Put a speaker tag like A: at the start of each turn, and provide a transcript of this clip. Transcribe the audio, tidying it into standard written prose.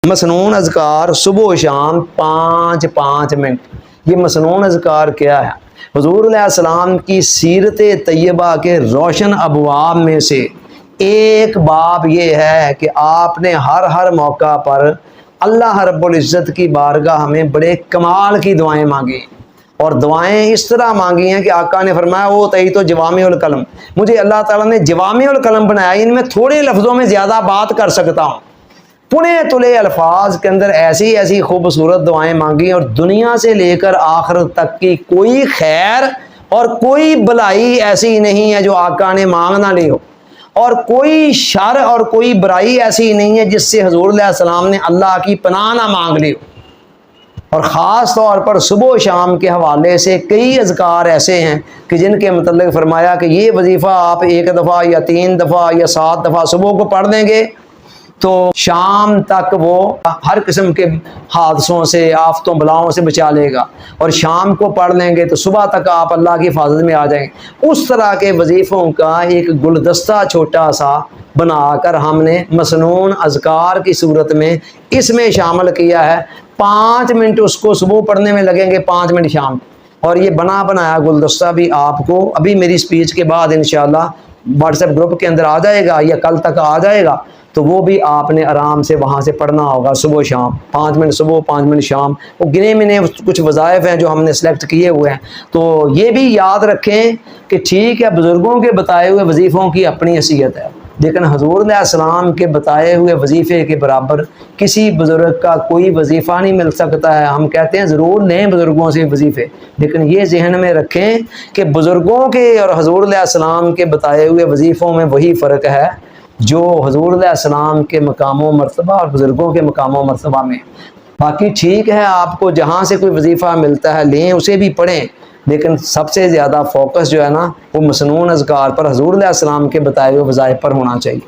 A: مسنون اذکار صبح و شام 5 منٹ. یہ مسنون اذکار کیا ہے؟ حضور علیہ السلام کی سیرت طیبہ کے روشن ابواب میں سے ایک باب یہ ہے کہ آپ نے ہر موقع پر اللہ رب العزت کی بارگاہ میں بڑے کمال کی دعائیں مانگی، اور دعائیں اس طرح مانگی ہیں کہ آقا نے فرمایا وہ تئی تو جوامع الکلم، مجھے اللہ تعالیٰ نے جوامع الکلم بنایا، ان میں تھوڑے لفظوں میں زیادہ بات کر سکتا ہوں. پنے تلے الفاظ کے اندر ایسی خوبصورت دعائیں مانگی، اور دنیا سے لے کر آخرت تک کی کوئی خیر اور کوئی بلائی ایسی نہیں ہے جو آقا نے مانگ نہ لی ہو، اور کوئی شر اور کوئی برائی ایسی نہیں ہے جس سے حضور علیہ السلام نے اللہ کی پناہ نہ مانگ لی ہو. اور خاص طور پر صبح و شام کے حوالے سے کئی اذکار ایسے ہیں کہ جن کے متعلق فرمایا کہ یہ وظیفہ آپ 1 دفعہ یا 3 دفعہ یا 7 دفعہ صبح کو پڑھ دیں گے تو شام تک وہ ہر قسم کے حادثوں سے، آفتوں بلاؤں سے بچا لے گا، اور شام کو پڑھ لیں گے تو صبح تک آپ اللہ کی حفاظت میں آ جائیں گے. اس طرح کے وظیفوں کا ایک گلدستہ چھوٹا سا بنا کر ہم نے مسنون اذکار کی صورت میں اس میں شامل کیا ہے. 5 منٹ اس کو صبح پڑھنے میں لگیں گے، 5 منٹ شام. اور یہ بنایا گلدستہ بھی آپ کو ابھی میری سپیچ کے بعد انشاءاللہ واٹس ایپ گروپ کے اندر آ جائے گا یا کل تک آ جائے گا، تو وہ بھی آپ نے آرام سے وہاں سے پڑھنا ہوگا صبح شام. 5 منٹ صبح، 5 منٹ شام. وہ گنے منے کچھ وظائف ہیں جو ہم نے سلیکٹ کیے ہوئے ہیں. تو یہ بھی یاد رکھیں کہ ٹھیک ہے بزرگوں کے بتائے ہوئے وظیفوں کی اپنی حیثیت ہے، لیکن حضور علیہ السلام کے بتائے ہوئے وظیفے کے برابر کسی بزرگ کا کوئی وظیفہ نہیں مل سکتا ہے. ہم کہتے ہیں ضرور لیں بزرگوں سے وظیفے، لیکن یہ ذہن میں رکھیں کہ بزرگوں کے اور حضور علیہ السلام کے بتائے ہوئے وظیفوں میں وہی فرق ہے جو حضور علیہ السلام کے مقام و مرتبہ اور بزرگوں کے مقام و مرتبہ میں. باقی ٹھیک ہے آپ کو جہاں سے کوئی وظیفہ ملتا ہے لیں، اسے بھی پڑھیں، لیکن سب سے زیادہ فوکس جو ہے نا وہ مسنون اذکار پر، حضور علیہ السلام کے بتائے ہوئے وظائف پر ہونا چاہیے.